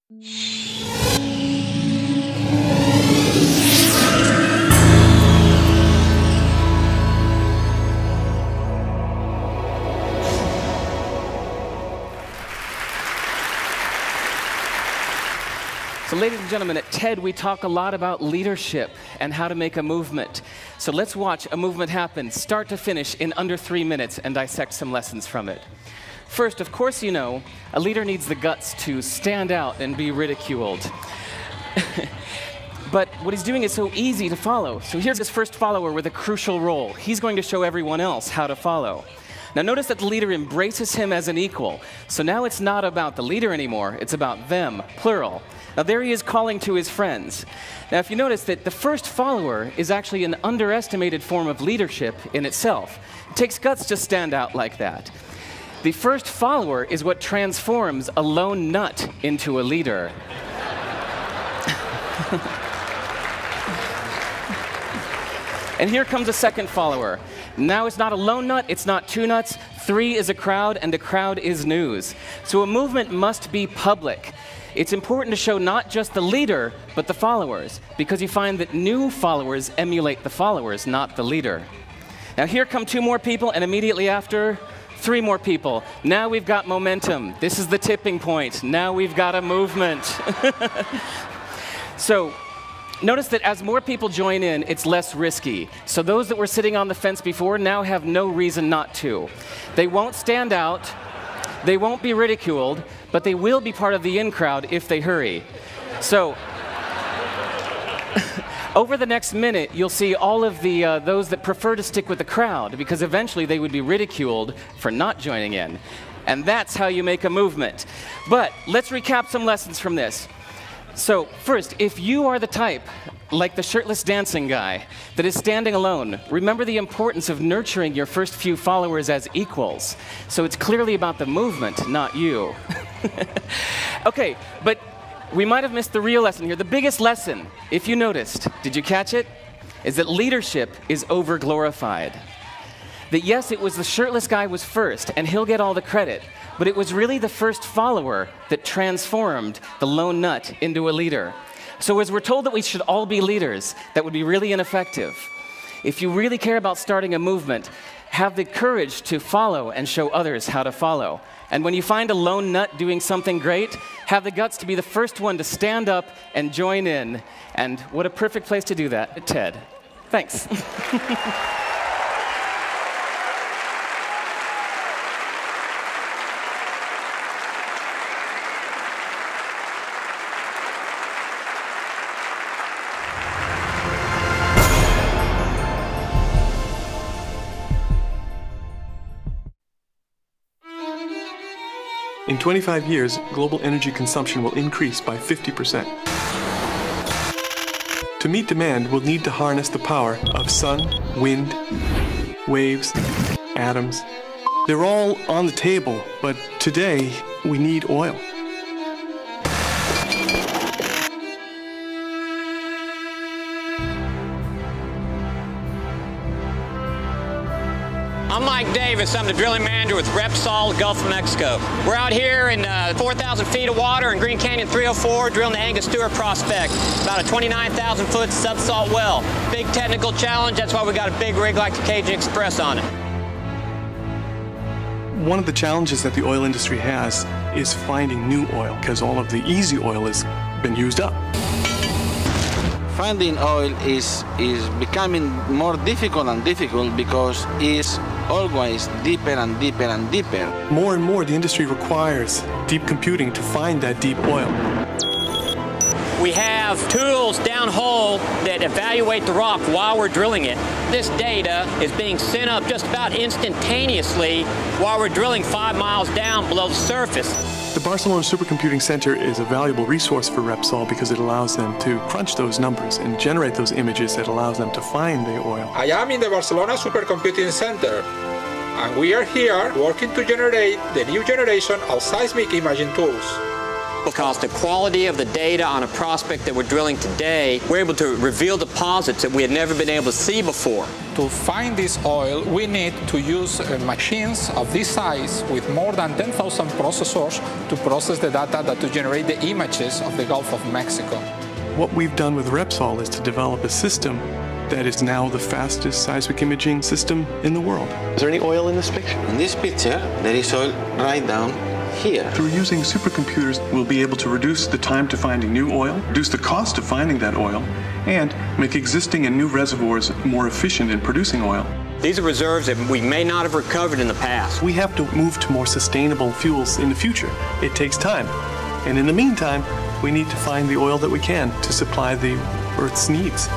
So ladies and gentlemen, at TED we talk a lot about leadership and how to make a movement. So let's watch a movement happen, start to finish, in under 3 minutes and dissect some lessons from it. First, of course you know, a leader needs the guts to stand out and be ridiculed. But what he's doing is so easy to follow. So here's his first follower with a crucial role. He's going to show everyone else how to follow. Now notice that the leader embraces him as an equal. So now it's not about the leader anymore, it's about them, plural. Now there he is calling to his friends. Now if you notice that the first follower is actually an underestimated form of leadership in itself. It takes guts to stand out like that. The first follower is what transforms a lone nut into a leader. And here comes a second follower. Now it's not a lone nut, it's not two nuts, 3 is a crowd, and a crowd is news. So a movement must be public. It's important to show not just the leader, but the followers, because you find that new followers emulate the followers, not the leader. Now here come 2 more people, and immediately after, 3 more people. Now we've got momentum. This is the tipping point. Now we've got a movement. So notice that as more people join in, it's less risky. So those that were sitting on the fence before now have no reason not to. They won't stand out, they won't be ridiculed, but they will be part of the in crowd if they hurry. So over the next minute, you'll see all of the those that prefer to stick with the crowd, because eventually they would be ridiculed for not joining in. And that's how you make a movement. But let's recap some lessons from this. So first, if you are the type, like the shirtless dancing guy, that is standing alone, remember the importance of nurturing your first few followers as equals. So it's clearly about the movement, not you. Okay, but we might have missed the real lesson here. The biggest lesson, if you noticed, did you catch it? Is that leadership is over-glorified. That yes, it was the shirtless guy was first, and he'll get all the credit, but it was really the first follower that transformed the lone nut into a leader. So as we're told that we should all be leaders, that would be really ineffective. If you really care about starting a movement, have the courage to follow and show others how to follow. And when you find a lone nut doing something great, have the guts to be the first one to stand up and join in. And what a perfect place to do that at TED. Thanks. In 25 years, global energy consumption will increase by 50%. To meet demand, we'll need to harness the power of sun, wind, waves, atoms. They're all on the table, but today we need oil. I'm Mike Davis. I'm the drilling manager with Repsol, Gulf of Mexico. We're out here in 4,000 feet of water in Green Canyon 304 drilling the Angostura prospect, about a 29,000-foot subsalt well. Big technical challenge. That's why we got a big rig like the Cajun Express on it. One of the challenges that the oil industry has is finding new oil, because all of the easy oil has been used up. Finding oil is becoming more difficult and difficult because it's always deeper and deeper and deeper. More and more, the industry requires deep computing to find that deep oil. We have tools downhole that evaluate the rock while we're drilling it. This data is being sent up just about instantaneously while we're drilling 5 miles down below the surface. The Barcelona Supercomputing Center is a valuable resource for Repsol because it allows them to crunch those numbers and generate those images that allows them to find the oil. I am in the Barcelona Supercomputing Center, and we are here working to generate the new generation of seismic imaging tools. Because the quality of the data on a prospect that we're drilling today, we're able to reveal deposits that we had never been able to see before. To find this oil, we need to use machines of this size with more than 10,000 processors to process the data that to generate the images of the Gulf of Mexico. What we've done with Repsol is to develop a system that is now the fastest seismic imaging system in the world. Is there any oil in this picture? In this picture, there is oil right down here. Through using supercomputers, we'll be able to reduce the time to finding new oil, reduce the cost of finding that oil, and make existing and new reservoirs more efficient in producing oil. These are reserves that we may not have recovered in the past. We have to move to more sustainable fuels in the future. It takes time. And in the meantime, we need to find the oil that we can to supply the Earth's needs.